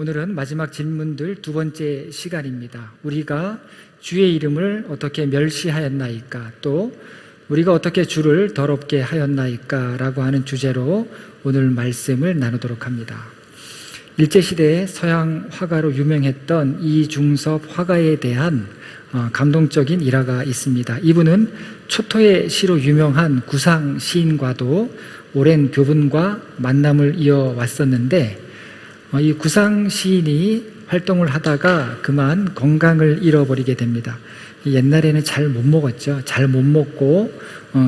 오늘은 마지막 질문들 두 번째 시간입니다. 우리가 주의 이름을 어떻게 멸시하였나이까? 또 우리가 어떻게 주를 더럽게 하였나이까? 라고 하는 주제로 오늘 말씀을 나누도록 합니다. 일제시대에 서양 화가로 유명했던 이중섭 화가에 대한 감동적인 일화가 있습니다. 이분은 초토의 시로 유명한 구상 시인과도 오랜 교분과 만남을 이어왔었는데 이 구상 시인이 활동을 하다가 그만 건강을 잃어버리게 됩니다. 옛날에는 잘 못 먹었죠. 잘 못 먹고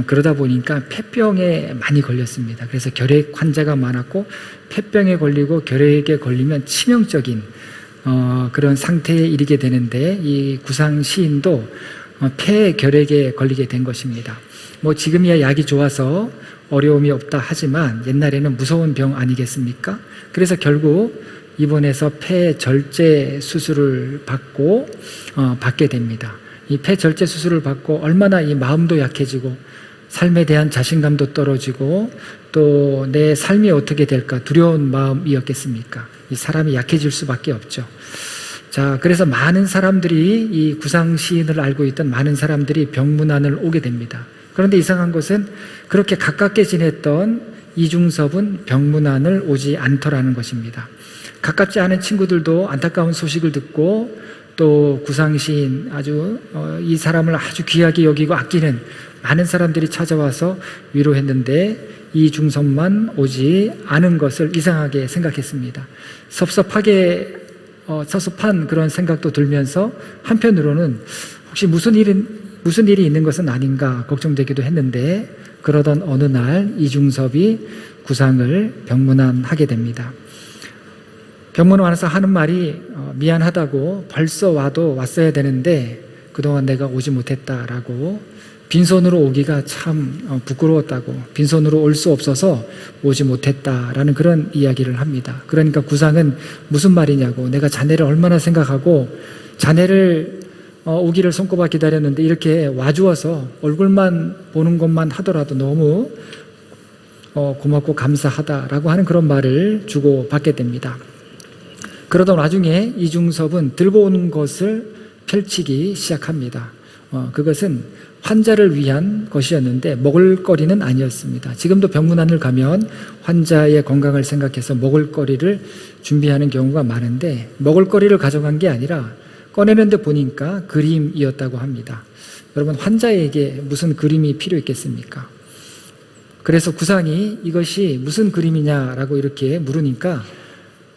그러다 보니까 폐병에 많이 걸렸습니다. 그래서 결핵 환자가 많았고 폐병에 걸리고 결핵에 걸리면 치명적인 그런 상태에 이르게 되는데 이 구상 시인도 폐결핵에 걸리게 된 것입니다. 뭐 지금이야 약이 좋아서 어려움이 없다 하지만 옛날에는 무서운 병 아니겠습니까? 그래서 결국 입원해서 폐절제 수술을 받게 됩니다. 이 폐절제 수술을 받고 얼마나 이 마음도 약해지고 삶에 대한 자신감도 떨어지고 또 내 삶이 어떻게 될까 두려운 마음이었겠습니까? 이 사람이 약해질 수밖에 없죠. 자, 그래서 많은 사람들이 이 구상 시인을 알고 있던 많은 사람들이 병문안을 오게 됩니다. 그런데 이상한 것은 그렇게 가깝게 지냈던 이중섭은 병문안을 오지 않더라는 것입니다. 가깝지 않은 친구들도 안타까운 소식을 듣고 또 구상시인 이 사람을 아주 귀하게 여기고 아끼는 많은 사람들이 찾아와서 위로했는데 이중섭만 오지 않은 것을 이상하게 생각했습니다. 섭섭한 그런 생각도 들면서 한편으로는 혹시 무슨 일이 있는 것은 아닌가 걱정되기도 했는데 그러던 어느 날 이중섭이 구상을 병문안하게 됩니다. 병문안 와서 하는 말이 미안하다고 벌써 와도 왔어야 되는데 그동안 내가 오지 못했다라고 빈손으로 오기가 참 부끄러웠다고 빈손으로 올 수 없어서 오지 못했다라는 그런 이야기를 합니다. 그러니까 구상은 무슨 말이냐고 내가 자네를 얼마나 생각하고 자네를 오기를 손꼽아 기다렸는데 이렇게 와주어서 얼굴만 보는 것만 하더라도 너무 고맙고 감사하다라고 하는 그런 말을 주고받게 됩니다. 그러던 와중에 이중섭은 들고 온 것을 펼치기 시작합니다. 그것은 환자를 위한 것이었는데 먹을거리는 아니었습니다. 지금도 병문안을 가면 환자의 건강을 생각해서 먹을거리를 준비하는 경우가 많은데 먹을거리를 가져간 게 아니라 꺼내는데 보니까 그림이었다고 합니다. 여러분 환자에게 무슨 그림이 필요했겠습니까? 그래서 구상이 이것이 무슨 그림이냐라고 이렇게 물으니까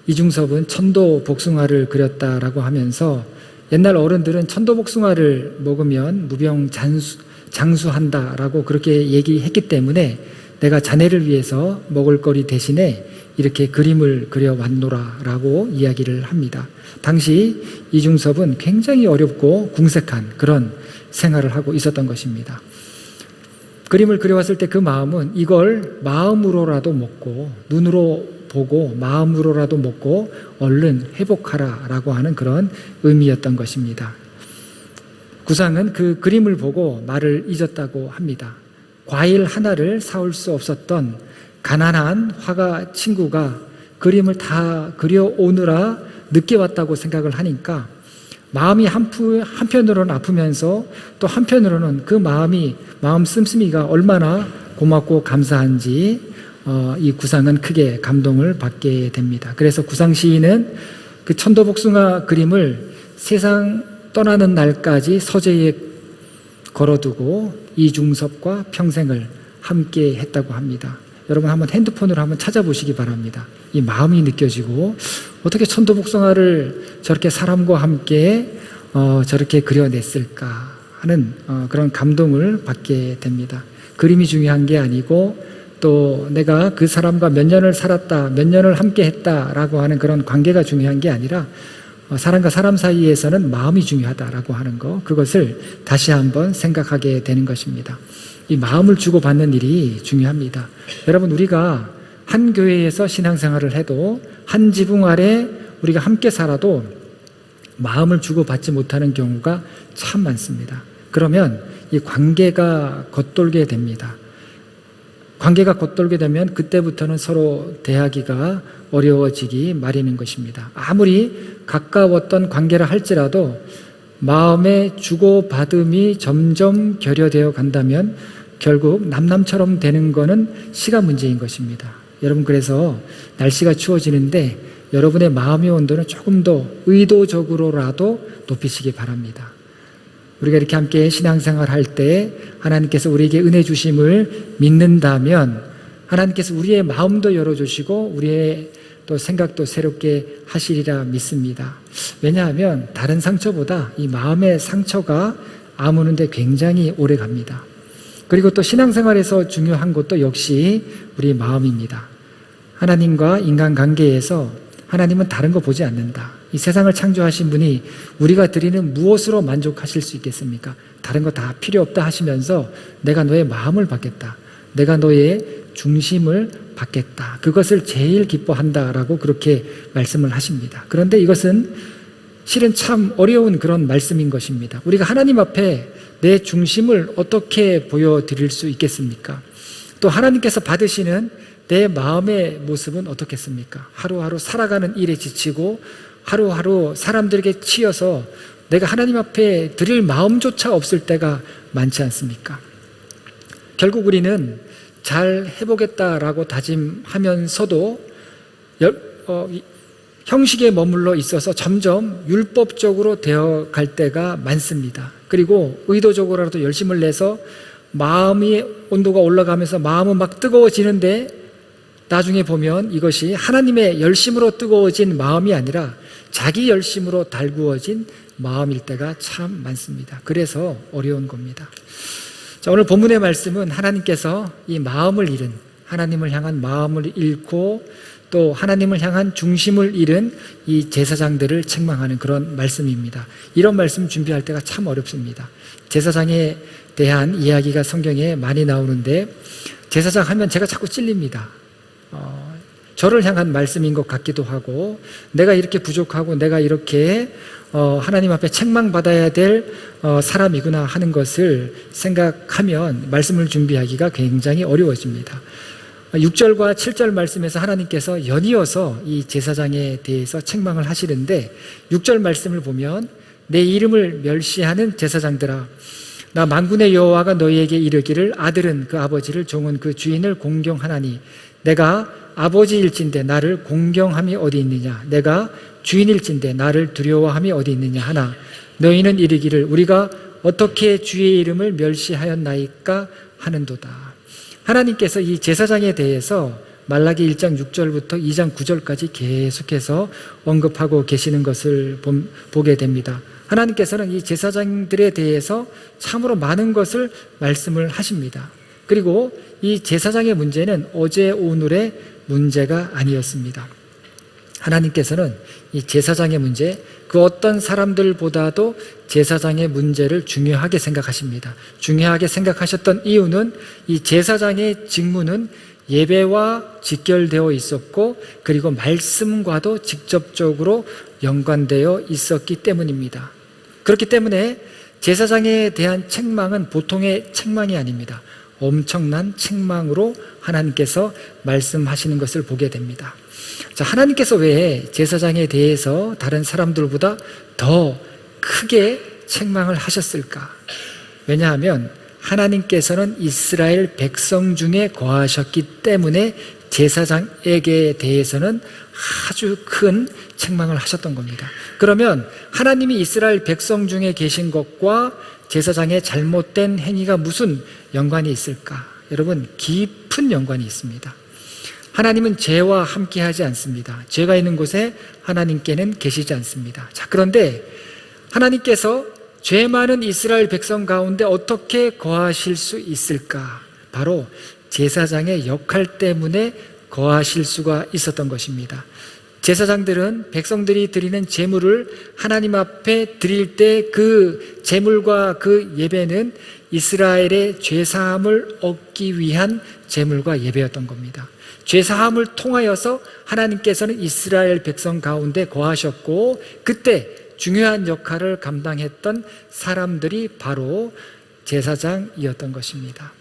이중섭은 천도복숭아를 그렸다라고 하면서 옛날 어른들은 천도복숭아를 먹으면 무병장수한다라고 그렇게 얘기했기 때문에 내가 자네를 위해서 먹을거리 대신에 이렇게 그림을 그려왔노라라고 이야기를 합니다. 당시 이중섭은 굉장히 어렵고 궁색한 그런 생활을 하고 있었던 것입니다. 그림을 그려왔을 때 그 마음은 이걸 마음으로라도 먹고 눈으로 보고 마음으로라도 먹고 얼른 회복하라라고 하는 그런 의미였던 것입니다. 구상은 그 그림을 보고 말을 잊었다고 합니다. 과일 하나를 사올 수 없었던 가난한 화가 친구가 그림을 다 그려오느라 늦게 왔다고 생각을 하니까 마음이 한편으로는 아프면서 또 한편으로는 그 마음 씀씀이가 얼마나 고맙고 감사한지 이 구상은 크게 감동을 받게 됩니다. 그래서 구상 시인은 그 천도복숭아 그림을 세상 떠나는 날까지 서재에 걸어두고 이중섭과 평생을 함께 했다고 합니다. 여러분 한번 핸드폰으로 한번 찾아보시기 바랍니다. 이 마음이 느껴지고 어떻게 천도복숭아를 저렇게 사람과 함께 저렇게 그려냈을까 하는 그런 감동을 받게 됩니다. 그림이 중요한 게 아니고 또 내가 그 사람과 몇 년을 살았다, 몇 년을 함께 했다라고 하는 그런 관계가 중요한 게 아니라 사람과 사람 사이에서는 마음이 중요하다라고 하는 거, 그것을 다시 한번 생각하게 되는 것입니다. 이 마음을 주고받는 일이 중요합니다. 여러분 우리가 한 교회에서 신앙생활을 해도 한 지붕 아래 우리가 함께 살아도 마음을 주고받지 못하는 경우가 참 많습니다. 그러면 이 관계가 겉돌게 됩니다. 관계가 겉돌게 되면 그때부터는 서로 대하기가 어려워지기 마련인 것입니다. 아무리 가까웠던 관계라 할지라도 마음의 주고받음이 점점 결여되어 간다면 결국 남남처럼 되는 것은 시간 문제인 것입니다. 여러분, 그래서 날씨가 추워지는데 여러분의 마음의 온도는 조금 더 의도적으로라도 높이시기 바랍니다. 우리가 이렇게 함께 신앙생활 할 때 하나님께서 우리에게 은혜 주심을 믿는다면 하나님께서 우리의 마음도 열어주시고 우리의 또 생각도 새롭게 하시리라 믿습니다. 왜냐하면 다른 상처보다 이 마음의 상처가 아무는데 굉장히 오래 갑니다. 그리고 또 신앙생활에서 중요한 것도 역시 우리 마음입니다. 하나님과 인간관계에서 하나님은 다른 거 보지 않는다. 이 세상을 창조하신 분이 우리가 드리는 무엇으로 만족하실 수 있겠습니까? 다른 거 다 필요 없다 하시면서 내가 너의 마음을 받겠다. 내가 너의 중심을 받겠다. 그것을 제일 기뻐한다라고 그렇게 말씀을 하십니다. 그런데 이것은 실은 참 어려운 그런 말씀인 것입니다. 우리가 하나님 앞에 내 중심을 어떻게 보여드릴 수 있겠습니까? 또 하나님께서 받으시는 내 마음의 모습은 어떻겠습니까? 하루하루 살아가는 일에 지치고 하루하루 사람들에게 치여서 내가 하나님 앞에 드릴 마음조차 없을 때가 많지 않습니까? 결국 우리는 잘 해보겠다라고 다짐하면서도 형식에 머물러 있어서 점점 율법적으로 되어 갈 때가 많습니다. 그리고 의도적으로라도 열심을 내서 마음의 온도가 올라가면서 마음은 막 뜨거워지는데 나중에 보면 이것이 하나님의 열심으로 뜨거워진 마음이 아니라 자기 열심으로 달구어진 마음일 때가 참 많습니다. 그래서 어려운 겁니다. 자, 오늘 본문의 말씀은 하나님께서 이 마음을 잃은, 하나님을 향한 마음을 잃고 또 하나님을 향한 중심을 잃은 이 제사장들을 책망하는 그런 말씀입니다. 이런 말씀 준비할 때가 참 어렵습니다. 제사장에 대한 이야기가 성경에 많이 나오는데 제사장 하면 제가 자꾸 찔립니다. 저를 향한 말씀인 것 같기도 하고 내가 이렇게 부족하고 내가 이렇게 하나님 앞에 책망받아야 될 사람이구나 하는 것을 생각하면 말씀을 준비하기가 굉장히 어려워집니다. 6절과 7절 말씀에서 하나님께서 연이어서 이 제사장에 대해서 책망을 하시는데 6절 말씀을 보면 내 이름을 멸시하는 제사장들아 나 만군의 여호와가 너희에게 이르기를 아들은 그 아버지를 종은 그 주인을 공경하나니 내가 아버지일진데 나를 공경함이 어디 있느냐 내가 주인일진데 나를 두려워함이 어디 있느냐 하나 너희는 이르기를 우리가 어떻게 주의 이름을 멸시하였나이까 하는도다. 하나님께서 이 제사장에 대해서 말라기 1장 6절부터 2장 9절까지 계속해서 언급하고 계시는 것을 보게 됩니다. 하나님께서는 이 제사장들에 대해서 참으로 많은 것을 말씀을 하십니다. 그리고 이 제사장의 문제는 어제 오늘의 문제가 아니었습니다. 하나님께서는 이 제사장의 문제, 그 어떤 사람들보다도 제사장의 문제를 중요하게 생각하십니다. 중요하게 생각하셨던 이유는 이 제사장의 직무는 예배와 직결되어 있었고 그리고 말씀과도 직접적으로 연관되어 있었기 때문입니다. 그렇기 때문에 제사장에 대한 책망은 보통의 책망이 아닙니다. 엄청난 책망으로 하나님께서 말씀하시는 것을 보게 됩니다. 자, 하나님께서 왜 제사장에 대해서 다른 사람들보다 더 크게 책망을 하셨을까? 왜냐하면 하나님께서는 이스라엘 백성 중에 거하셨기 때문에 제사장에게 대해서는 아주 큰 책망을 하셨던 겁니다. 그러면 하나님이 이스라엘 백성 중에 계신 것과 제사장의 잘못된 행위가 무슨 연관이 있을까? 여러분, 깊은 연관이 있습니다. 하나님은 죄와 함께하지 않습니다. 죄가 있는 곳에 하나님께는 계시지 않습니다. 자, 그런데 하나님께서 죄 많은 이스라엘 백성 가운데 어떻게 거하실 수 있을까? 바로 제사장의 역할 때문에 거하실 수가 있었던 것입니다. 제사장들은 백성들이 드리는 제물을 하나님 앞에 드릴 때 그 제물과 그 예배는 이스라엘의 죄사함을 얻기 위한 제물과 예배였던 겁니다. 죄사함을 통하여서 하나님께서는 이스라엘 백성 가운데 거하셨고 그때 중요한 역할을 감당했던 사람들이 바로 제사장이었던 것입니다.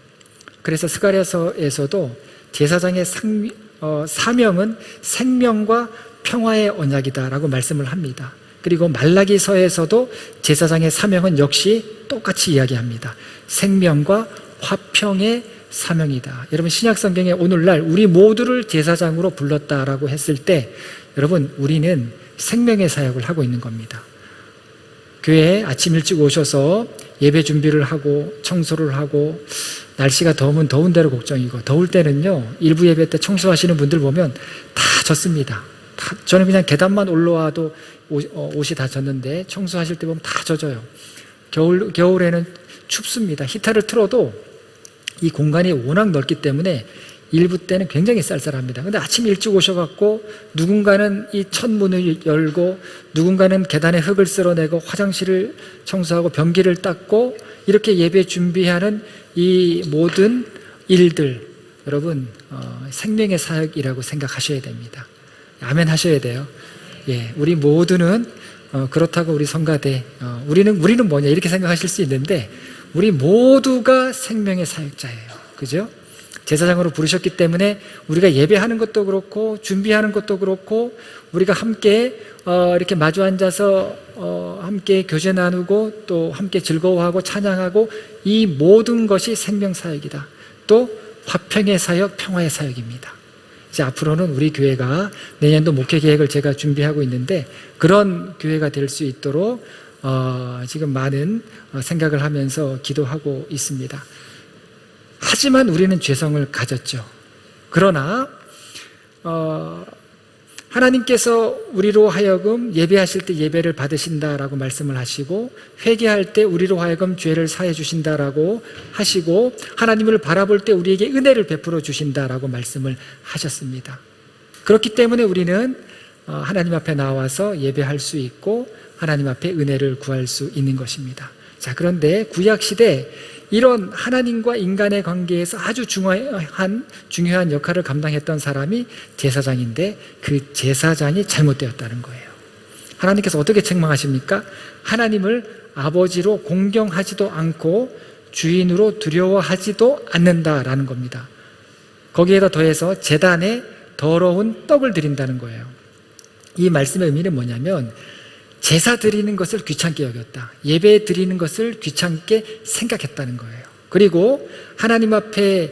그래서 스가랴서에서도 제사장의 사명은 생명과 평화의 언약이다라고 말씀을 합니다. 그리고 말라기서에서도 제사장의 사명은 역시 똑같이 이야기합니다. 생명과 화평의 사명이다. 여러분, 신약성경에 오늘날 우리 모두를 제사장으로 불렀다라고 했을 때 여러분, 우리는 생명의 사역을 하고 있는 겁니다. 교회에 아침 일찍 오셔서 예배 준비를 하고 청소를 하고, 날씨가 더우면 더운 대로 걱정이고, 더울 때는요 일부 예배 때 청소하시는 분들 보면 다 젖습니다. 저는 그냥 계단만 올라와도 옷이 다 젖는데 청소하실 때 보면 다 젖어요. 겨울에는 춥습니다. 히터를 틀어도 이 공간이 워낙 넓기 때문에 일부 때는 굉장히 쌀쌀합니다. 근데 아침 일찍 오셔갖고 누군가는 이 천문을 열고, 누군가는 계단에 흙을 쓸어내고, 화장실을 청소하고, 변기를 닦고, 이렇게 예배 준비하는 이 모든 일들, 여러분 생명의 사역이라고 생각하셔야 됩니다. 아멘 하셔야 돼요. 예, 우리 모두는 그렇다고 우리 성가대 우리는 뭐냐 이렇게 생각하실 수 있는데, 우리 모두가 생명의 사역자예요. 그죠? 제사장으로 부르셨기 때문에 우리가 예배하는 것도 그렇고 준비하는 것도 그렇고, 우리가 함께 이렇게 마주 앉아서 함께 교제 나누고 또 함께 즐거워하고 찬양하고, 이 모든 것이 생명 사역이다. 또 화평의 사역, 평화의 사역입니다. 이제 앞으로는 우리 교회가 내년도 목회 계획을 제가 준비하고 있는데, 그런 교회가 될 수 있도록 지금 많은 생각을 하면서 기도하고 있습니다. 하지만 우리는 죄성을 가졌죠. 그러나 하나님께서 우리로 하여금 예배하실 때 예배를 받으신다라고 말씀을 하시고, 회개할 때 우리로 하여금 죄를 사해 주신다라고 하시고, 하나님을 바라볼 때 우리에게 은혜를 베풀어 주신다라고 말씀을 하셨습니다. 그렇기 때문에 우리는 하나님 앞에 나와서 예배할 수 있고 하나님 앞에 은혜를 구할 수 있는 것입니다. 자, 그런데 구약시대 이런 하나님과 인간의 관계에서 아주 중요한 역할을 감당했던 사람이 제사장인데, 그 제사장이 잘못되었다는 거예요. 하나님께서 어떻게 책망하십니까? 하나님을 아버지로 공경하지도 않고 주인으로 두려워하지도 않는다라는 겁니다. 거기에다 더해서 제단에 더러운 떡을 드린다는 거예요. 이 말씀의 의미는 뭐냐면, 제사 드리는 것을 귀찮게 여겼다. 예배 드리는 것을 귀찮게 생각했다는 거예요. 그리고 하나님 앞에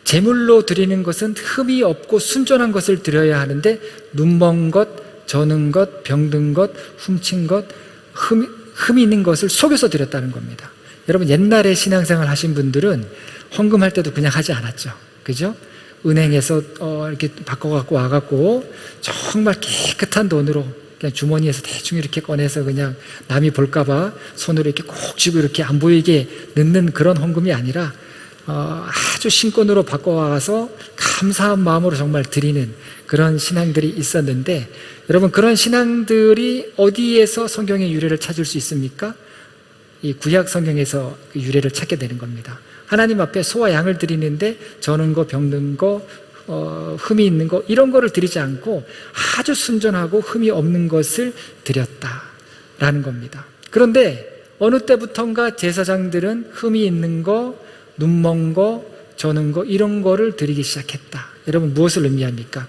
제물로 드리는 것은 흠이 없고 순전한 것을 드려야 하는데, 눈먼 것, 저는 것, 병든 것, 훔친 것, 흠이 있는 것을 속여서 드렸다는 겁니다. 여러분, 옛날에 신앙생활 하신 분들은 헌금할 때도 그냥 하지 않았죠. 그죠? 은행에서 이렇게 바꿔갖고 와갖고 정말 깨끗한 돈으로 그냥 주머니에서 대충 이렇게 꺼내서 그냥 남이 볼까봐 손으로 이렇게 꼭 쥐고 이렇게 안 보이게 넣는 그런 헌금이 아니라 아주 신권으로 바꿔와서 감사한 마음으로 정말 드리는 그런 신앙들이 있었는데, 여러분, 그런 신앙들이 어디에서 성경의 유래를 찾을 수 있습니까? 이 구약 성경에서 그 유래를 찾게 되는 겁니다. 하나님 앞에 소와 양을 드리는데 저는 거, 병든 거, 흠이 있는 거, 이런 거를 드리지 않고 아주 순전하고 흠이 없는 것을 드렸다라는 겁니다. 그런데 어느 때부턴가 제사장들은 흠이 있는 거, 눈먼 거, 저는 거, 이런 거를 드리기 시작했다. 여러분, 무엇을 의미합니까?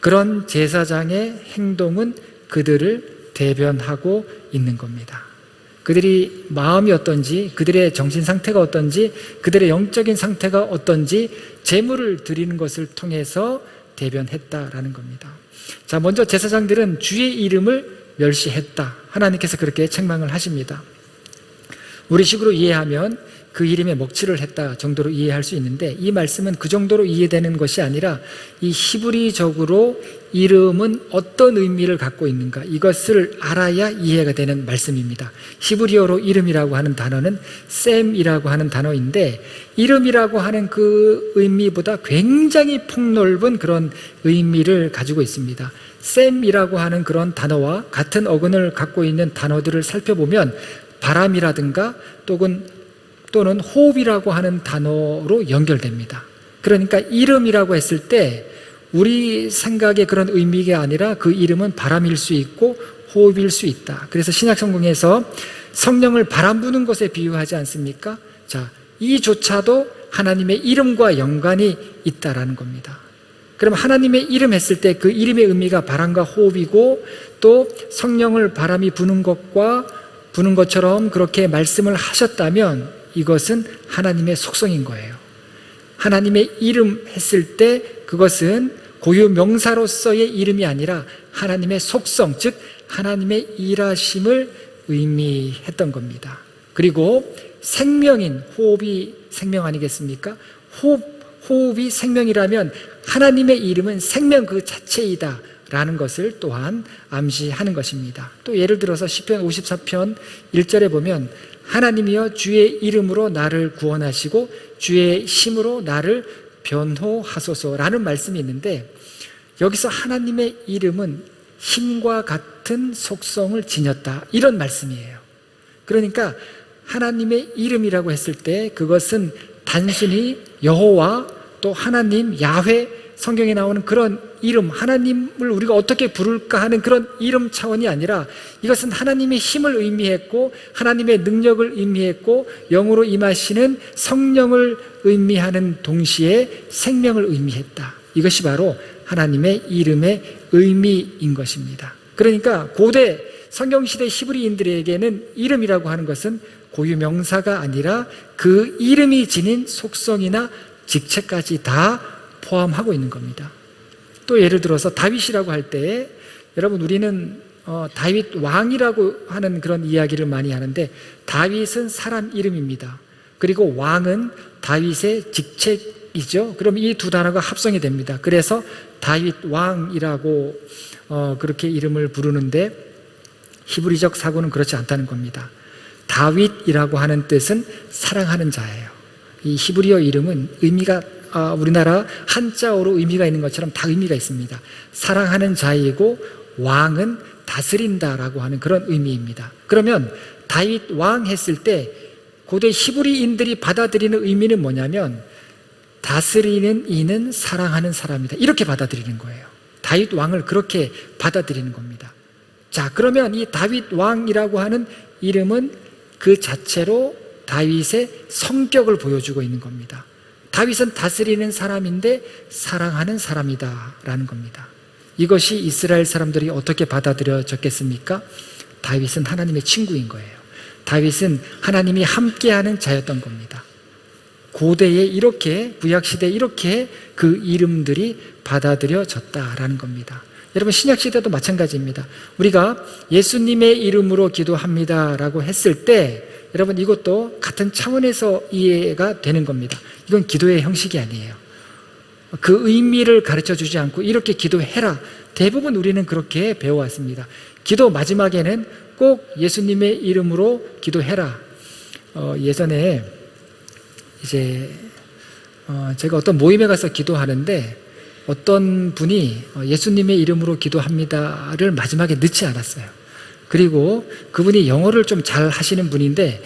그런 제사장의 행동은 그들을 대변하고 있는 겁니다. 그들이 마음이 어떤지, 그들의 정신 상태가 어떤지, 그들의 영적인 상태가 어떤지 제물을 드리는 것을 통해서 대변했다라는 겁니다. 자, 먼저 제사장들은 주의 이름을 멸시했다. 하나님께서 그렇게 책망을 하십니다. 우리식으로 이해하면 그 이름에 먹칠을 했다 정도로 이해할 수 있는데, 이 말씀은 그 정도로 이해되는 것이 아니라 이 히브리적으로 이름은 어떤 의미를 갖고 있는가, 이것을 알아야 이해가 되는 말씀입니다. 히브리어로 이름이라고 하는 단어는 셈이라고 하는 단어인데, 이름이라고 하는 그 의미보다 굉장히 폭넓은 그런 의미를 가지고 있습니다. 셈이라고 하는 그런 단어와 같은 어근을 갖고 있는 단어들을 살펴보면 바람이라든가 또는 호흡이라고 하는 단어로 연결됩니다. 그러니까 이름이라고 했을 때 우리 생각의 그런 의미가 아니라 그 이름은 바람일 수 있고 호흡일 수 있다. 그래서 신약성경에서 성령을 바람 부는 것에 비유하지 않습니까? 자, 이조차도 하나님의 이름과 연관이 있다라는 겁니다. 그럼 하나님의 이름 했을 때 그 이름의 의미가 바람과 호흡이고 또 성령을 바람이 부는 것처럼 그렇게 말씀을 하셨다면 이것은 하나님의 속성인 거예요. 하나님의 이름 했을 때 그것은 고유 명사로서의 이름이 아니라 하나님의 속성, 즉 하나님의 일하심을 의미했던 겁니다. 그리고 생명인 호흡이 생명 아니겠습니까? 호흡이 생명이라면 하나님의 이름은 생명 그 자체이다 라는 것을 또한 암시하는 것입니다. 또 예를 들어서 시편 54편 1절에 보면 하나님이여 주의 이름으로 나를 구원하시고 주의 힘으로 나를 변호하소서라는 말씀이 있는데 여기서 하나님의 이름은 힘과 같은 속성을 지녔다 이런 말씀이에요. 그러니까 하나님의 이름이라고 했을 때 그것은 단순히 여호와 또 하나님 야훼 성경에 나오는 그런 이름 하나님을 우리가 어떻게 부를까 하는 그런 이름 차원이 아니라 이것은 하나님의 힘을 의미했고 하나님의 능력을 의미했고 영으로 임하시는 성령을 의미하는 동시에 생명을 의미했다. 이것이 바로 하나님의 이름의 의미인 것입니다. 그러니까 고대 성경시대 히브리인들에게는 이름이라고 하는 것은 고유 명사가 아니라 그 이름이 지닌 속성이나 직책까지 다 포함하고 있는 겁니다. 또 예를 들어서 다윗이라고 할 때 여러분 우리는 다윗 왕이라고 하는 그런 이야기를 많이 하는데 다윗은 사람 이름입니다. 그리고 왕은 다윗의 직책이죠. 그럼 이 두 단어가 합성이 됩니다. 그래서 다윗 왕이라고 그렇게 이름을 부르는데 히브리적 사고는 그렇지 않다는 겁니다. 다윗이라고 하는 뜻은 사랑하는 자예요. 이 히브리어 이름은 의미가 우리나라 한자어로 의미가 있는 것처럼 다 의미가 있습니다. 사랑하는 자이고 왕은 다스린다라고 하는 그런 의미입니다. 그러면 다윗 왕 했을 때 고대 히브리인들이 받아들이는 의미는 뭐냐면 다스리는 이는 사랑하는 사람이다 이렇게 받아들이는 거예요. 다윗 왕을 그렇게 받아들이는 겁니다. 자, 그러면 이 다윗 왕이라고 하는 이름은 그 자체로 다윗의 성격을 보여주고 있는 겁니다. 다윗은 다스리는 사람인데 사랑하는 사람이다 라는 겁니다. 이것이 이스라엘 사람들이 어떻게 받아들여졌겠습니까? 다윗은 하나님의 친구인 거예요. 다윗은 하나님이 함께하는 자였던 겁니다. 고대에 이렇게 구약시대에 이렇게 그 이름들이 받아들여졌다라는 겁니다. 여러분 신약시대도 마찬가지입니다. 우리가 예수님의 이름으로 기도합니다라고 했을 때 여러분 이것도 같은 차원에서 이해가 되는 겁니다. 이건 기도의 형식이 아니에요. 그 의미를 가르쳐주지 않고 이렇게 기도해라. 대부분 우리는 그렇게 배워왔습니다. 기도 마지막에는 꼭 예수님의 이름으로 기도해라. 예전에 이제 제가 어떤 모임에 가서 기도하는데 어떤 분이 예수님의 이름으로 기도합니다를 마지막에 넣지 않았어요. 그리고 그분이 영어를 좀 잘 하시는 분인데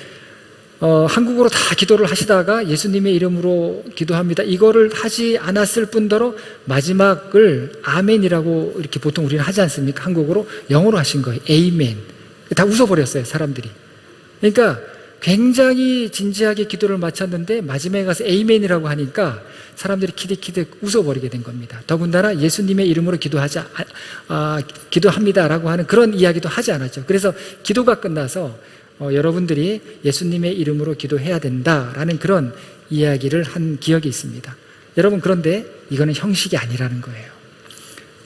한국어로 다 기도를 하시다가 예수님의 이름으로 기도합니다 이거를 하지 않았을 뿐더러 마지막을 아멘이라고 이렇게 보통 우리는 하지 않습니까? 한국어로 영어로 하신 거예요. 에이멘. 다 웃어버렸어요 사람들이. 그러니까 굉장히 진지하게 기도를 마쳤는데 마지막에 가서 에이멘이라고 하니까 사람들이 키득키득 웃어버리게 된 겁니다. 더군다나 예수님의 이름으로 기도합니다라고 하는 그런 이야기도 하지 않았죠. 그래서 기도가 끝나서 여러분들이 예수님의 이름으로 기도해야 된다라는 그런 이야기를 한 기억이 있습니다. 여러분 그런데 이거는 형식이 아니라는 거예요.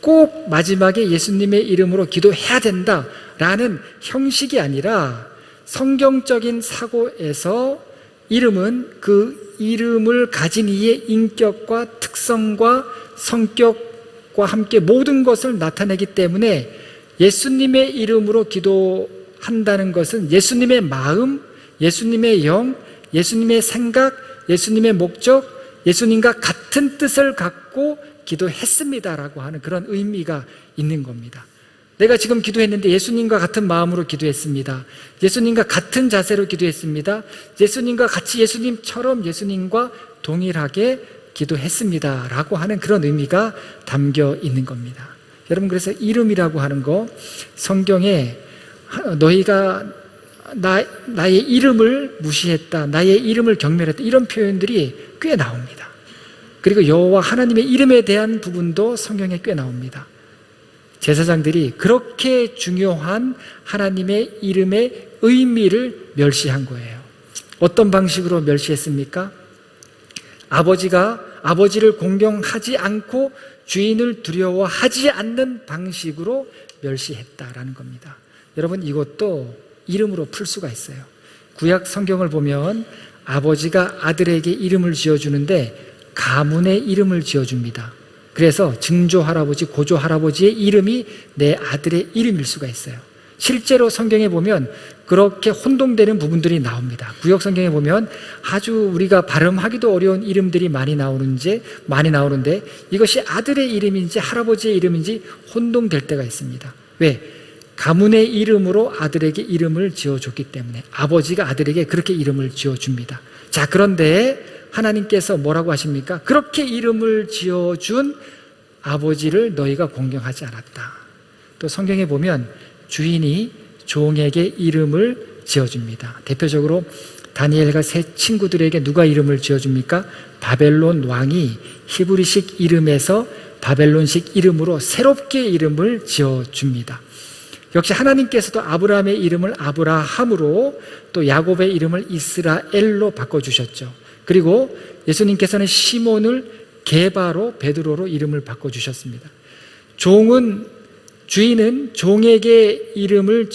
꼭 마지막에 예수님의 이름으로 기도해야 된다라는 형식이 아니라 성경적인 사고에서 이름은 그 이름을 가진 이의 인격과 특성과 성격과 함께 모든 것을 나타내기 때문에 예수님의 이름으로 기도한다는 것은 예수님의 마음, 예수님의 영, 예수님의 생각, 예수님의 목적, 예수님과 같은 뜻을 갖고 기도했습니다라고 하는 그런 의미가 있는 겁니다. 내가 지금 기도했는데 예수님과 같은 마음으로 기도했습니다. 예수님과 같은 자세로 기도했습니다. 예수님과 같이 예수님처럼 예수님과 동일하게 기도했습니다 라고 하는 그런 의미가 담겨 있는 겁니다. 여러분 그래서 이름이라고 하는 거 성경에 너희가 나의 이름을 무시했다, 나의 이름을 경멸했다, 이런 표현들이 꽤 나옵니다. 그리고 여호와 하나님의 이름에 대한 부분도 성경에 꽤 나옵니다. 제사장들이 그렇게 중요한 하나님의 이름의 의미를 멸시한 거예요. 어떤 방식으로 멸시했습니까? 아버지를 공경하지 않고 주인을 두려워하지 않는 방식으로 멸시했다라는 겁니다. 여러분, 이것도 이름으로 풀 수가 있어요. 구약 성경을 보면 아버지가 아들에게 이름을 지어주는데 가문의 이름을 지어줍니다. 그래서 증조 할아버지, 고조 할아버지의 이름이 내 아들의 이름일 수가 있어요. 실제로 성경에 보면 그렇게 혼동되는 부분들이 나옵니다. 구약 성경에 보면 아주 우리가 발음하기도 어려운 이름들이 많이 나오는데 이것이 아들의 이름인지 할아버지의 이름인지 혼동될 때가 있습니다. 왜? 가문의 이름으로 아들에게 이름을 지어줬기 때문에 아버지가 아들에게 그렇게 이름을 지어줍니다. 자, 그런데 하나님께서 뭐라고 하십니까? 그렇게 이름을 지어준 아버지를 너희가 공경하지 않았다. 또 성경에 보면 주인이 종에게 이름을 지어줍니다. 대표적으로 다니엘과 세 친구들에게 누가 이름을 지어줍니까? 바벨론 왕이 히브리식 이름에서 바벨론식 이름으로 새롭게 이름을 지어줍니다. 역시 하나님께서도 아브라함의 이름을 아브라함으로 또 야곱의 이름을 이스라엘로 바꿔주셨죠. 그리고 예수님께서는 시몬을 게바로, 베드로로 이름을 바꿔주셨습니다. 주인은 종에게 이름을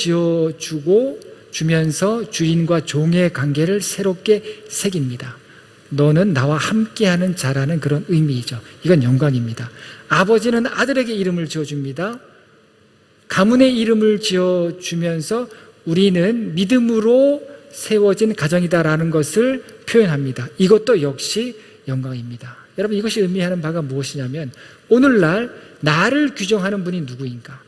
주면서 주인과 종의 관계를 새롭게 새깁니다. 너는 나와 함께하는 자라는 그런 의미이죠. 이건 영광입니다. 아버지는 아들에게 이름을 지어줍니다. 가문의 이름을 지어주면서 우리는 믿음으로 세워진 가정이다라는 것을 표현합니다. 이것도 역시 영광입니다. 여러분, 이것이 의미하는 바가 무엇이냐면 오늘날 나를 규정하는 분이 누구인가?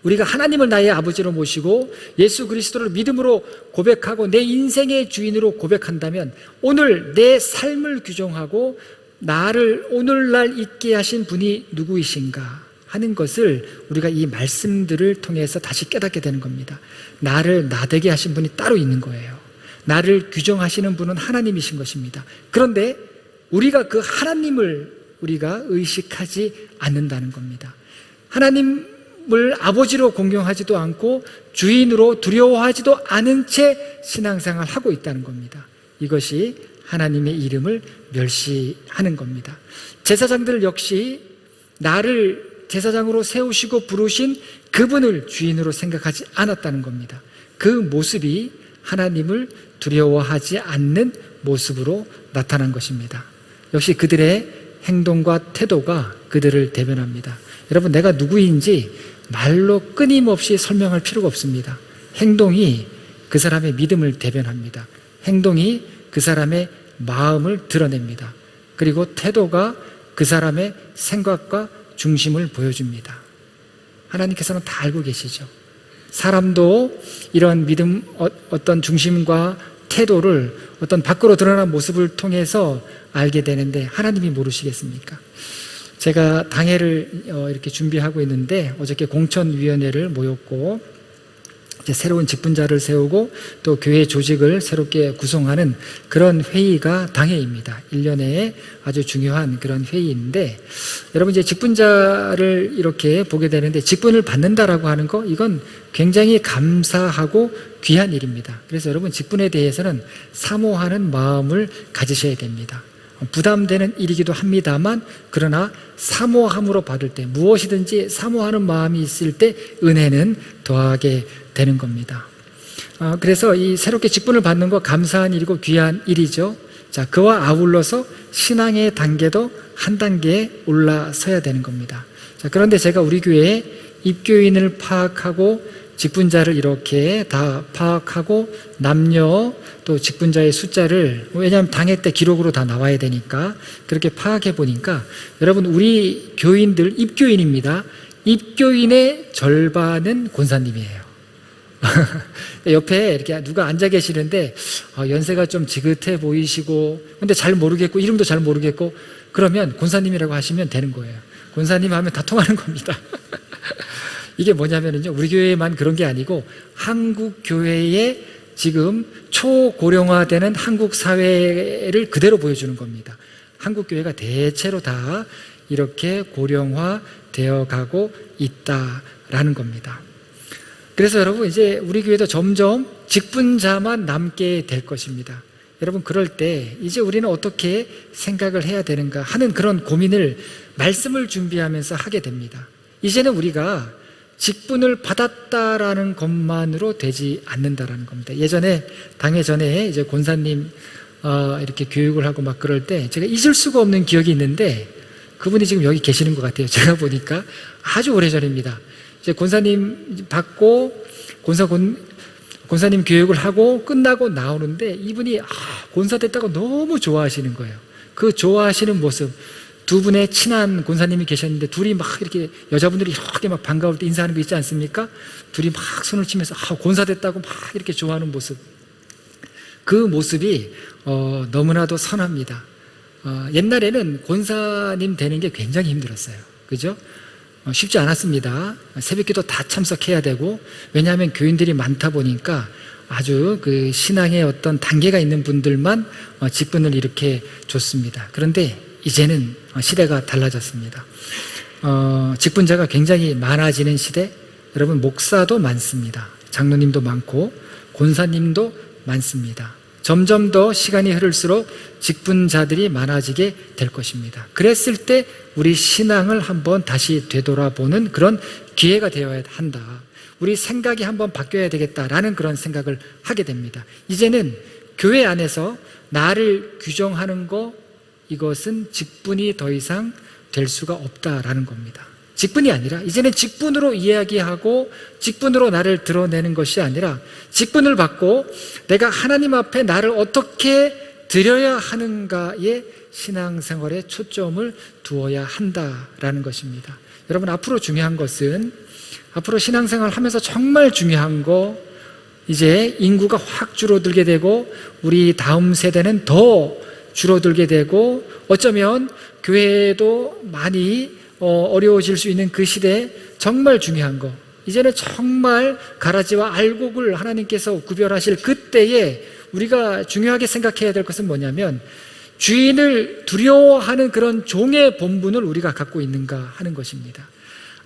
우리가 하나님을 나의 아버지로 모시고 예수 그리스도를 믿음으로 고백하고 내 인생의 주인으로 고백한다면 오늘 내 삶을 규정하고 나를 오늘날 있게 하신 분이 누구이신가 하는 것을 우리가 이 말씀들을 통해서 다시 깨닫게 되는 겁니다. 나를 나되게 하신 분이 따로 있는 거예요. 나를 규정하시는 분은 하나님이신 것입니다. 그런데 우리가 그 하나님을 우리가 의식하지 않는다는 겁니다. 하나님을 아버지로 공경하지도 않고 주인으로 두려워하지도 않은 채 신앙생활을 하고 있다는 겁니다. 이것이 하나님의 이름을 멸시하는 겁니다. 제사장들 역시 나를 제사장으로 세우시고 부르신 그분을 주인으로 생각하지 않았다는 겁니다. 그 모습이 하나님을 두려워하지 않는 모습으로 나타난 것입니다. 역시 그들의 행동과 태도가 그들을 대변합니다. 여러분, 내가 누구인지 말로 끊임없이 설명할 필요가 없습니다. 행동이 그 사람의 믿음을 대변합니다. 행동이 그 사람의 마음을 드러냅니다. 그리고 태도가 그 사람의 생각과 중심을 보여줍니다. 하나님께서는 다 알고 계시죠. 사람도 이런 믿음, 어떤 중심과 태도를 어떤 밖으로 드러난 모습을 통해서 알게 되는데 하나님이 모르시겠습니까? 제가 당회를 이렇게 준비하고 있는데 어저께 공천위원회를 모였고 이제 새로운 직분자를 세우고 또 교회 조직을 새롭게 구성하는 그런 회의가 당회입니다. 1년에 아주 중요한 그런 회의인데 여러분, 이제 직분자를 이렇게 보게 되는데 직분을 받는다라고 하는 거, 이건 굉장히 감사하고 귀한 일입니다. 그래서 여러분, 직분에 대해서는 사모하는 마음을 가지셔야 됩니다. 부담되는 일이기도 합니다만 그러나 사모함으로 받을 때, 무엇이든지 사모하는 마음이 있을 때 은혜는 더하게 되는 겁니다. 그래서 이 새롭게 직분을 받는 거 감사한 일이고 귀한 일이죠. 자, 그와 아울러서 신앙의 단계도 한 단계 올라서야 되는 겁니다. 자, 그런데 제가 우리 교회에 입교인을 파악하고 직분자를 이렇게 다 파악하고 남녀 또 직분자의 숫자를, 왜냐하면 당회 때 기록으로 다 나와야 되니까 그렇게 파악해 보니까 여러분, 우리 교인들 입교인입니다. 입교인의 절반은 권사님이에요. 옆에 이렇게 누가 앉아 계시는데 연세가 좀 지긋해 보이시고 근데 잘 모르겠고 이름도 잘 모르겠고 그러면 권사님이라고 하시면 되는 거예요. 권사님 하면 다 통하는 겁니다. 이게 뭐냐면요, 우리 교회만 그런 게 아니고 한국 교회의 지금 초고령화되는 한국 사회를 그대로 보여주는 겁니다. 한국 교회가 대체로 다 이렇게 고령화되어 가고 있다라는 겁니다. 그래서 여러분, 이제 우리 교회도 점점 직분자만 남게 될 것입니다. 여러분, 그럴 때 이제 우리는 어떻게 생각을 해야 되는가 하는 그런 고민을 말씀을 준비하면서 하게 됩니다. 이제는 우리가 직분을 받았다라는 것만으로 되지 않는다라는 겁니다. 예전에 당회 전에 이제 권사님 이렇게 교육을 하고 막 그럴 때 제가 잊을 수가 없는 기억이 있는데, 그분이 지금 여기 계시는 것 같아요. 제가 보니까 아주 오래전입니다. 이제 권사님 받고 권사님 교육을 하고 끝나고 나오는데 이분이 권사 됐다고 너무 좋아하시는 거예요. 그 좋아하시는 모습, 두 분의 친한 권사님이 계셨는데 둘이 막 이렇게 여자분들이 이렇게 막 반가울 때 인사하는 거 있지 않습니까? 둘이 막 손을 치면서 권사 됐다고 막 이렇게 좋아하는 모습, 그 모습이 너무나도 선합니다. 옛날에는 권사님 되는 게 굉장히 힘들었어요. 그죠? 쉽지 않았습니다. 새벽기도 다 참석해야 되고, 왜냐하면 교인들이 많다 보니까 아주 그 신앙의 어떤 단계가 있는 분들만 직분을 이렇게 줬습니다. 그런데 이제는 시대가 달라졌습니다. 직분자가 굉장히 많아지는 시대. 여러분, 목사도 많습니다. 장로님도 많고 권사님도 많습니다. 점점 더 시간이 흐를수록 직분자들이 많아지게 될 것입니다. 그랬을 때 우리 신앙을 한번 다시 되돌아보는 그런 기회가 되어야 한다. 우리 생각이 한번 바뀌어야 되겠다라는 그런 생각을 하게 됩니다. 이제는 교회 안에서 나를 규정하는 거, 이것은 직분이 더 이상 될 수가 없다라는 겁니다. 직분이 아니라 이제는 직분으로 이야기하고 직분으로 나를 드러내는 것이 아니라 직분을 받고 내가 하나님 앞에 나를 어떻게 드려야 하는가에 신앙생활에 초점을 두어야 한다라는 것입니다. 여러분, 앞으로 중요한 것은, 앞으로 신앙생활 하면서 정말 중요한 거, 이제 인구가 확 줄어들게 되고 우리 다음 세대는 더 줄어들게 되고 어쩌면 교회도 많이 어려워질 수 있는 그 시대에 정말 중요한 거, 이제는 정말 가라지와 알곡을 하나님께서 구별하실 그때에 우리가 중요하게 생각해야 될 것은 뭐냐면, 주인을 두려워하는 그런 종의 본분을 우리가 갖고 있는가 하는 것입니다.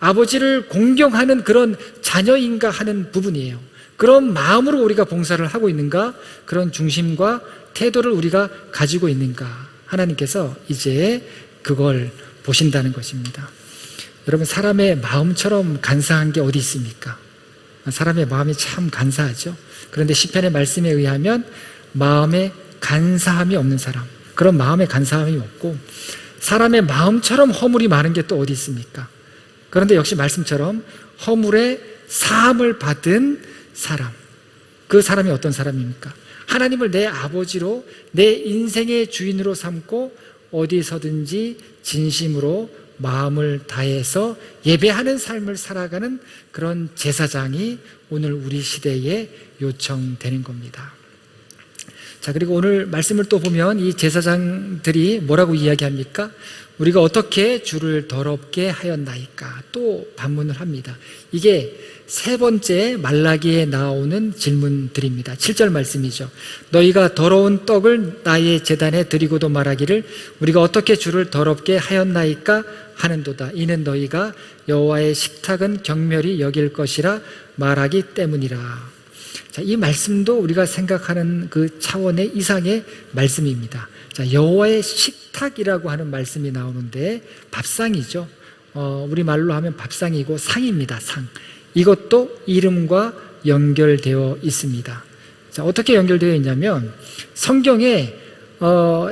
아버지를 공경하는 그런 자녀인가 하는 부분이에요. 그런 마음으로 우리가 봉사를 하고 있는가, 그런 중심과 태도를 우리가 가지고 있는가, 하나님께서 이제 그걸 보신다는 것입니다. 여러분, 사람의 마음처럼 간사한 게 어디 있습니까? 사람의 마음이 참 간사하죠. 그런데 시편의 말씀에 의하면 마음에 간사함이 없는 사람, 그런 마음에 간사함이 없고, 사람의 마음처럼 허물이 많은 게 또 어디 있습니까? 그런데 역시 말씀처럼 허물의 사함을 받은 사람, 그 사람이 어떤 사람입니까? 하나님을 내 아버지로, 내 인생의 주인으로 삼고 어디서든지 진심으로 마음을 다해서 예배하는 삶을 살아가는 그런 제사장이 오늘 우리 시대에 요청되는 겁니다. 자, 그리고 오늘 말씀을 또 보면 이 제사장들이 뭐라고 이야기합니까? 우리가 어떻게 주를 더럽게 하였나이까? 또 반문을 합니다. 이게 세 번째 말라기에 나오는 질문들입니다. 7절 말씀이죠. 너희가 더러운 떡을 나의 제단에 드리고도 말하기를 우리가 어떻게 주를 더럽게 하였나이까 하는도다. 이는 너희가 여호와의 식탁은 경멸히 여길 것이라 말하기 때문이라. 자, 이 말씀도 우리가 생각하는 그 차원의 이상의 말씀입니다. 자, 여호와의 식탁이라고 하는 말씀이 나오는데 밥상이죠. 우리 말로 하면 밥상이고 상입니다. 상. 이것도 이름과 연결되어 있습니다. 자, 어떻게 연결되어 있냐면 성경에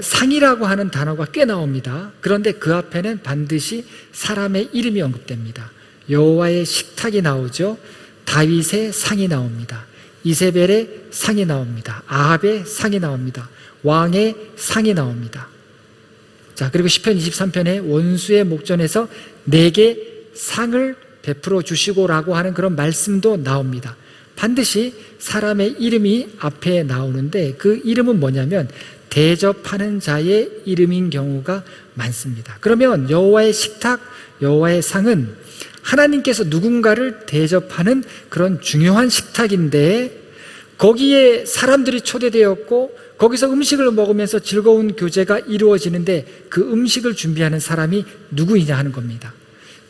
상이라고 하는 단어가 꽤 나옵니다. 그런데 그 앞에는 반드시 사람의 이름이 언급됩니다. 여호와의 식탁이 나오죠. 다윗의 상이 나옵니다. 이세벨의 상이 나옵니다. 아합의 상이 나옵니다. 왕의 상이 나옵니다. 자, 그리고 시편 23편에 원수의 목전에서 내게 상을 베풀어 주시고라고 하는 그런 말씀도 나옵니다. 반드시 사람의 이름이 앞에 나오는데 그 이름은 뭐냐면 대접하는 자의 이름인 경우가 많습니다. 그러면 여호와의 식탁, 여호와의 상은 하나님께서 누군가를 대접하는 그런 중요한 식탁인데 거기에 사람들이 초대되었고 거기서 음식을 먹으면서 즐거운 교제가 이루어지는데 그 음식을 준비하는 사람이 누구이냐 하는 겁니다.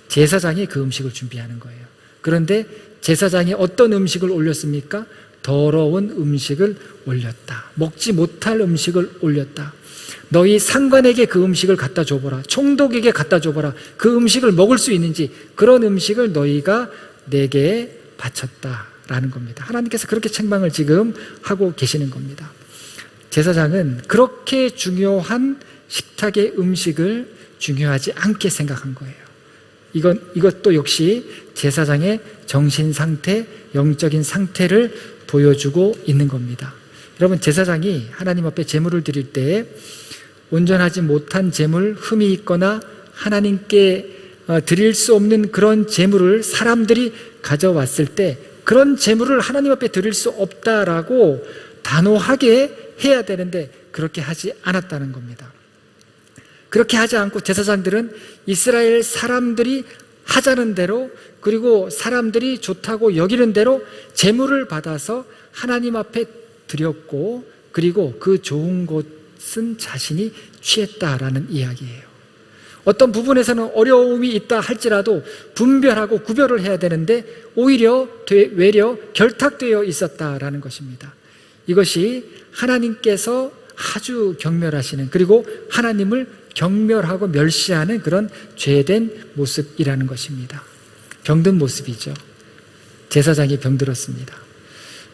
제사장이 그 음식을 준비하는 거예요. 그런데 제사장이 어떤 음식을 올렸습니까? 더러운 음식을 올렸다. 먹지 못할 음식을 올렸다. 너희 상관에게 그 음식을 갖다 줘보라. 총독에게 갖다 줘보라. 그 음식을 먹을 수 있는지 그런 음식을 너희가 내게 바쳤다라는 겁니다. 하나님께서 그렇게 책망을 지금 하고 계시는 겁니다. 제사장은 그렇게 중요한 식탁의 음식을 중요하지 않게 생각한 거예요. 이것도 역시 제사장의 정신 상태, 영적인 상태를 보여주고 있는 겁니다. 여러분, 제사장이 하나님 앞에 제물을 드릴 때 온전하지 못한 제물, 흠이 있거나 하나님께 드릴 수 없는 그런 제물을 사람들이 가져왔을 때 그런 제물을 하나님 앞에 드릴 수 없다라고 단호하게 해야 되는데 그렇게 하지 않았다는 겁니다. 그렇게 하지 않고 제사장들은 이스라엘 사람들이 하자는 대로 그리고 사람들이 좋다고 여기는 대로 제물을 받아서 하나님 앞에 드렸고 그리고 그 좋은 것은 자신이 취했다라는 이야기예요. 어떤 부분에서는 어려움이 있다 할지라도 분별하고 구별을 해야 되는데 오히려 외려 결탁되어 있었다라는 것입니다. 이것이 하나님께서 아주 경멸하시는 그리고 하나님을 경멸하고 멸시하는 그런 죄된 모습이라는 것입니다. 병든 모습이죠. 제사장이 병들었습니다.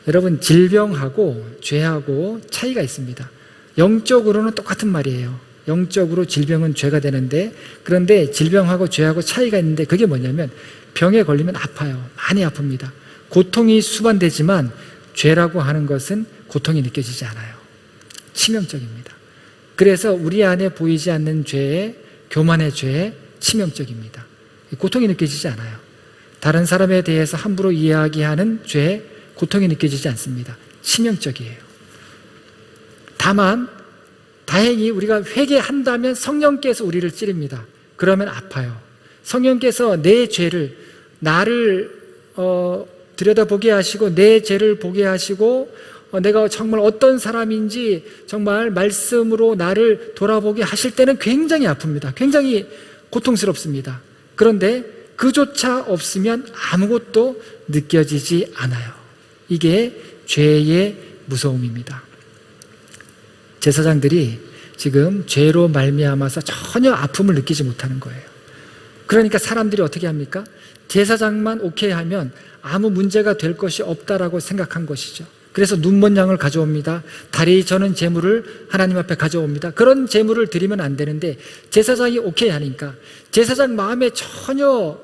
여러분, 질병하고 죄하고 차이가 있습니다. 영적으로는 똑같은 말이에요. 영적으로 질병은 죄가 되는데 그런데 질병하고 죄하고 차이가 있는데 그게 뭐냐면 병에 걸리면 아파요. 많이 아픕니다. 고통이 수반되지만 죄라고 하는 것은 고통이 느껴지지 않아요. 치명적입니다. 그래서 우리 안에 보이지 않는 죄에 교만의 죄에 치명적입니다. 고통이 느껴지지 않아요. 다른 사람에 대해서 함부로 이야기하는 죄에 고통이 느껴지지 않습니다. 치명적이에요. 다만 다행히 우리가 회개한다면 성령께서 우리를 찌릅니다. 그러면 아파요. 성령께서 내 죄를 나를 들여다보게 하시고 내 죄를 보게 하시고 내가 정말 어떤 사람인지 정말 말씀으로 나를 돌아보게 하실 때는 굉장히 아픕니다. 굉장히 고통스럽습니다. 그런데 그조차 없으면 아무것도 느껴지지 않아요. 이게 죄의 무서움입니다. 제사장들이 지금 죄로 말미암아서 전혀 아픔을 느끼지 못하는 거예요. 그러니까 사람들이 어떻게 합니까? 제사장만 오케이 하면 아무 문제가 될 것이 없다라고 생각한 것이죠. 그래서 눈먼 양을 가져옵니다. 다리 저는 제물을 하나님 앞에 가져옵니다. 그런 제물을 드리면 안 되는데 제사장이 오케이 하니까 제사장 마음에 전혀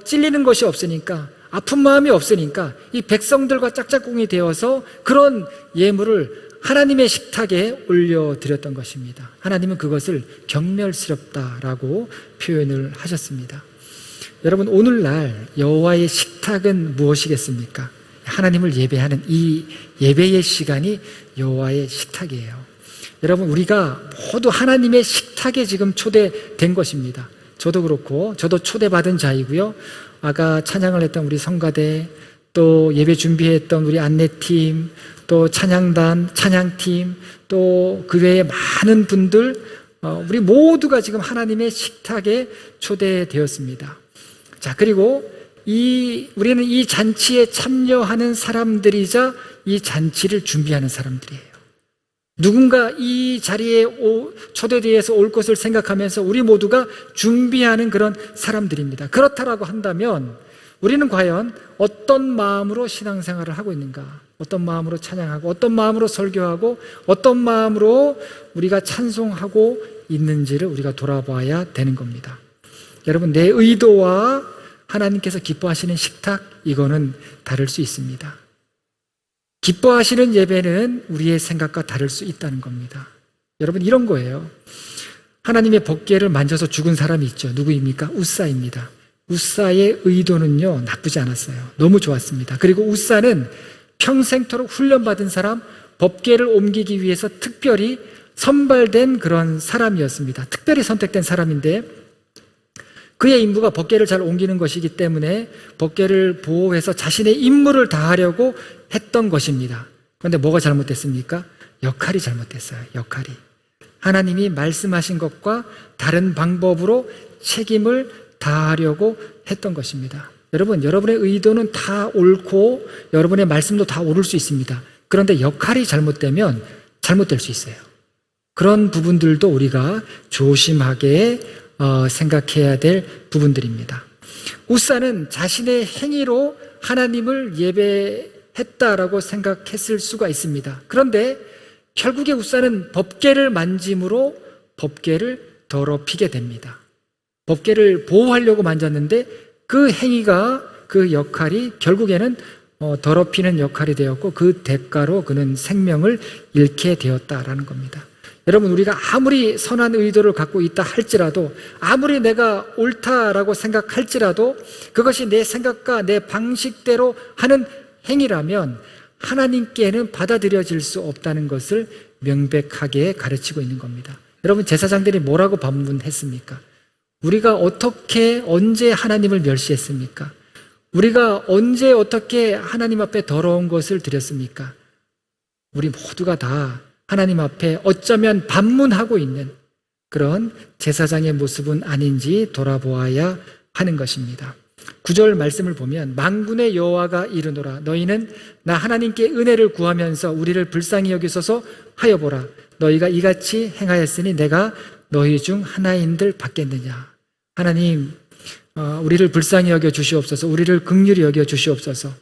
찔리는 것이 없으니까 아픈 마음이 없으니까 이 백성들과 짝짝꿍이 되어서 그런 예물을 하나님의 식탁에 올려드렸던 것입니다. 하나님은 그것을 경멸스럽다라고 표현을 하셨습니다. 여러분, 오늘날 여호와의 식탁은 무엇이겠습니까? 하나님을 예배하는 이 예배의 시간이 여호와의 식탁이에요. 여러분, 우리가 모두 하나님의 식탁에 지금 초대된 것입니다. 저도 그렇고 저도 초대받은 자이고요. 아까 찬양을 했던 우리 성가대, 또 예배 준비했던 우리 안내팀, 또 찬양단, 찬양팀, 또 그 외에 많은 분들, 우리 모두가 지금 하나님의 식탁에 초대되었습니다. 자, 그리고 우리는 이 잔치에 참여하는 사람들이자 이 잔치를 준비하는 사람들이에요. 누군가 이 자리에 초대되어서 올 것을 생각하면서 우리 모두가 준비하는 그런 사람들입니다. 그렇다라고 한다면 우리는 과연 어떤 마음으로 신앙생활을 하고 있는가? 어떤 마음으로 찬양하고 어떤 마음으로 설교하고 어떤 마음으로 우리가 찬송하고 있는지를 우리가 돌아봐야 되는 겁니다. 여러분, 내 의도와 하나님께서 기뻐하시는 식탁, 이거는 다를 수 있습니다. 기뻐하시는 예배는 우리의 생각과 다를 수 있다는 겁니다. 여러분, 이런 거예요. 하나님의 법궤를 만져서 죽은 사람이 있죠. 누구입니까? 우사입니다. 우사의 의도는요, 나쁘지 않았어요. 너무 좋았습니다. 그리고 우사는 평생토록 훈련받은 사람, 법궤를 옮기기 위해서 특별히 선발된 그런 사람이었습니다. 특별히 선택된 사람인데 그의 임무가 법궤를 잘 옮기는 것이기 때문에 법궤를 보호해서 자신의 임무를 다하려고 했던 것입니다. 그런데 뭐가 잘못됐습니까? 역할이 잘못됐어요. 역할이. 하나님이 말씀하신 것과 다른 방법으로 책임을 다하려고 했던 것입니다. 여러분, 여러분의 의도는 다 옳고 여러분의 말씀도 다 옳을 수 있습니다. 그런데 역할이 잘못되면 잘못될 수 있어요. 그런 부분들도 우리가 조심하게 생각해야 될 부분들입니다. 우사는 자신의 행위로 하나님을 예배했다라고 생각했을 수가 있습니다. 그런데 결국에 우사는 법궤를 만짐으로 법궤를 더럽히게 됩니다. 법궤를 보호하려고 만졌는데 그 행위가, 그 역할이 결국에는 더럽히는 역할이 되었고 그 대가로 그는 생명을 잃게 되었다라는 겁니다. 여러분, 우리가 아무리 선한 의도를 갖고 있다 할지라도, 아무리 내가 옳다라고 생각할지라도 그것이 내 생각과 내 방식대로 하는 행위라면 하나님께는 받아들여질 수 없다는 것을 명백하게 가르치고 있는 겁니다. 여러분, 제사장들이 뭐라고 반문했습니까? 우리가 어떻게 언제 하나님을 멸시했습니까? 우리가 언제 어떻게 하나님 앞에 더러운 것을 드렸습니까? 우리 모두가 다 하나님 앞에 어쩌면 반문하고 있는 그런 제사장의 모습은 아닌지 돌아보아야 하는 것입니다. 9절 말씀을 보면 만군의 여호와가 이르노라 너희는 나 하나님께 은혜를 구하면서 우리를 불쌍히 여기소서 하여 보라. 너희가 이같이 행하였으니 내가 너희 중 하나인들 받겠느냐. 하나님, 우리를 불쌍히 여겨 주시옵소서. 우리를 긍휼히 여겨 주시옵소서.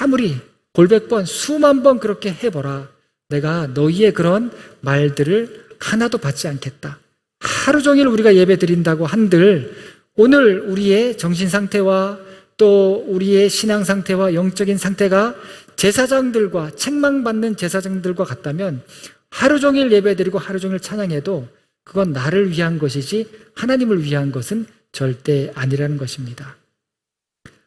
아무리 골백 번 수만 번 그렇게 해보라. 내가 너희의 그런 말들을 하나도 받지 않겠다. 하루 종일 우리가 예배 드린다고 한들 오늘 우리의 정신 상태와 또 우리의 신앙 상태와 영적인 상태가 제사장들과 책망받는 제사장들과 같다면 하루 종일 예배 드리고 하루 종일 찬양해도 그건 나를 위한 것이지 하나님을 위한 것은 절대 아니라는 것입니다.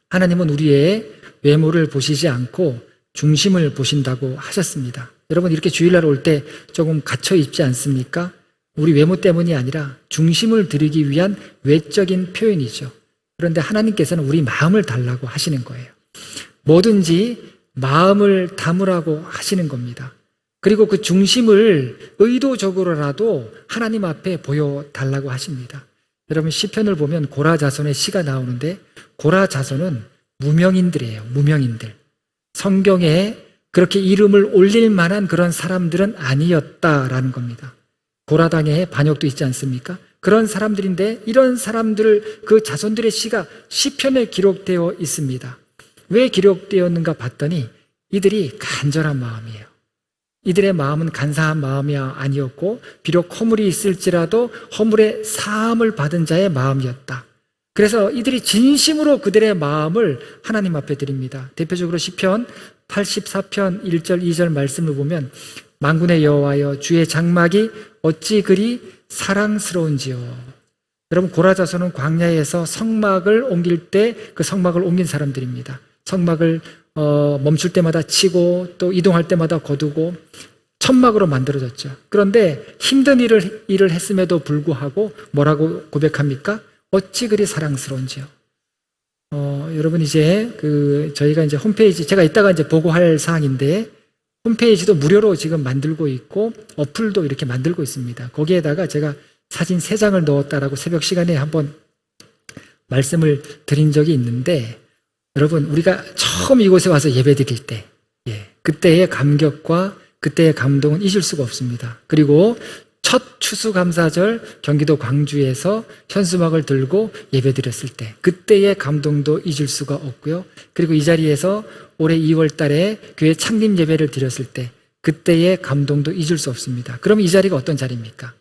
하나님은 우리의 외모를 보시지 않고 중심을 보신다고 하셨습니다. 여러분, 이렇게 주일날 올 때 조금 갇혀 있지 않습니까? 우리 외모 때문이 아니라 중심을 드리기 위한 외적인 표현이죠. 그런데 하나님께서는 우리 마음을 달라고 하시는 거예요. 뭐든지 마음을 담으라고 하시는 겁니다. 그리고 그 중심을 의도적으로라도 하나님 앞에 보여달라고 하십니다. 여러분, 시편을 보면 고라 자손의 시가 나오는데 고라 자손은 무명인들이에요. 무명인들. 성경에 그렇게 이름을 올릴 만한 그런 사람들은 아니었다라는 겁니다. 고라당의 반역도 있지 않습니까? 그런 사람들인데 이런 사람들, 그 자손들의 시가 시편에 기록되어 있습니다. 왜 기록되었는가 봤더니 이들이 간절한 마음이에요. 이들의 마음은 간사한 마음이 아니었고 비록 허물이 있을지라도 허물의 사함을 받은 자의 마음이었다. 그래서 이들이 진심으로 그들의 마음을 하나님 앞에 드립니다. 대표적으로 시편 84편 1절 2절 말씀을 보면 만군의 여호와여 주의 장막이 어찌 그리 사랑스러운지요. 여러분, 고라 자손은 광야에서 성막을 옮길 때 그 성막을 옮긴 사람들입니다. 성막을 멈출 때마다 치고 또 이동할 때마다 거두고 천막으로 만들어졌죠. 그런데 힘든 일을 했음에도 불구하고 뭐라고 고백합니까? 어찌 그리 사랑스러운지요. 여러분, 이제 저희가 이제 홈페이지, 제가 이따가 이제 보고할 사항인데 홈페이지도 무료로 지금 만들고 있고 어플도 이렇게 만들고 있습니다. 거기에다가 제가 사진 3장을 넣었다라고 새벽 시간에 한번 말씀을 드린 적이 있는데, 여러분, 우리가 처음 이곳에 와서 예배 드릴 때, 그때의 감격과 그때의 감동은 잊을 수가 없습니다. 그리고 첫 추수감사절 경기도 광주에서 현수막을 들고 예배 드렸을 때 그때의 감동도 잊을 수가 없고요. 그리고 이 자리에서 올해 2월 달에 교회 창립 예배를 드렸을 때 그때의 감동도 잊을 수 없습니다. 그럼 이 자리가 어떤 자리입니까?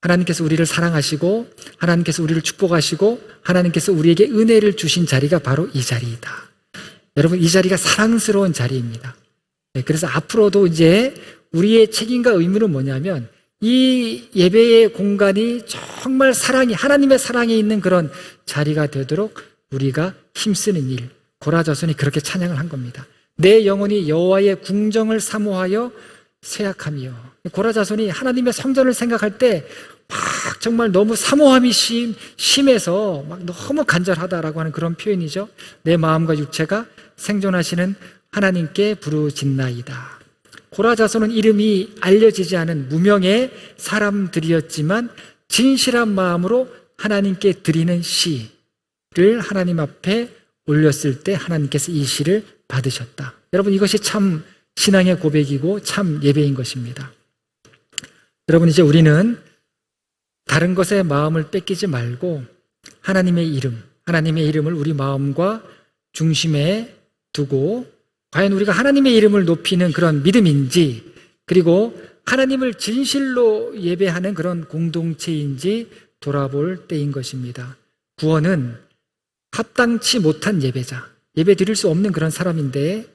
하나님께서 우리를 사랑하시고 하나님께서 우리를 축복하시고 하나님께서 우리에게 은혜를 주신 자리가 바로 이 자리이다. 여러분, 이 자리가 사랑스러운 자리입니다. 그래서 앞으로도 이제 우리의 책임과 의무는 뭐냐면 이 예배의 공간이 정말 하나님의 사랑이 있는 그런 자리가 되도록 우리가 힘쓰는 일, 고라 자손이 그렇게 찬양을 한 겁니다. 내 영혼이 여호와의 궁정을 사모하여 쇠약하며, 고라 자손이 하나님의 성전을 생각할 때 막 정말 너무 사모함이 심해서 막 너무 간절하다라고 하는 그런 표현이죠. 내 마음과 육체가 생존하시는 하나님께 부르짖나이다. 고라 자손은 이름이 알려지지 않은 무명의 사람들이었지만 진실한 마음으로 하나님께 드리는 시를 하나님 앞에 올렸을 때 하나님께서 이 시를 받으셨다. 여러분, 이것이 참 신앙의 고백이고 참 예배인 것입니다. 여러분, 이제 우리는 다른 것에 마음을 뺏기지 말고 하나님의 이름을 우리 마음과 중심에 두고 과연 우리가 하나님의 이름을 높이는 그런 믿음인지, 그리고 하나님을 진실로 예배하는 그런 공동체인지 돌아볼 때인 것입니다. 구원은 합당치 못한 예배자, 예배 드릴 수 없는 그런 사람인데,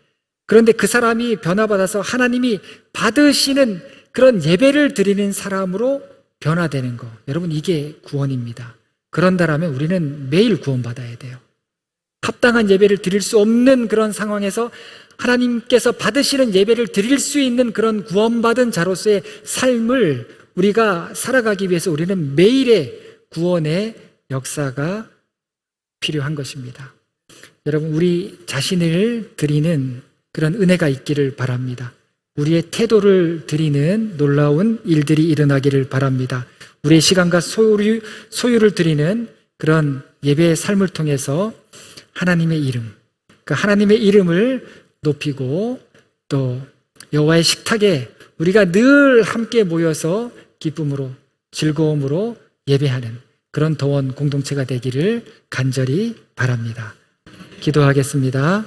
그런데 그 사람이 변화받아서 하나님이 받으시는 그런 예배를 드리는 사람으로 변화되는 것, 여러분, 이게 구원입니다. 그런다라면 우리는 매일 구원받아야 돼요. 합당한 예배를 드릴 수 없는 그런 상황에서 하나님께서 받으시는 예배를 드릴 수 있는 그런 구원받은 자로서의 삶을 우리가 살아가기 위해서 우리는 매일의 구원의 역사가 필요한 것입니다. 여러분, 우리 자신을 드리는 그런 은혜가 있기를 바랍니다. 우리의 태도를 드리는 놀라운 일들이 일어나기를 바랍니다. 우리의 시간과 소유를 드리는 그런 예배의 삶을 통해서 하나님의 이름, 그 하나님의 이름을 높이고 또 여호와의 식탁에 우리가 늘 함께 모여서 기쁨으로 즐거움으로 예배하는 그런 더원 공동체가 되기를 간절히 바랍니다. 기도하겠습니다.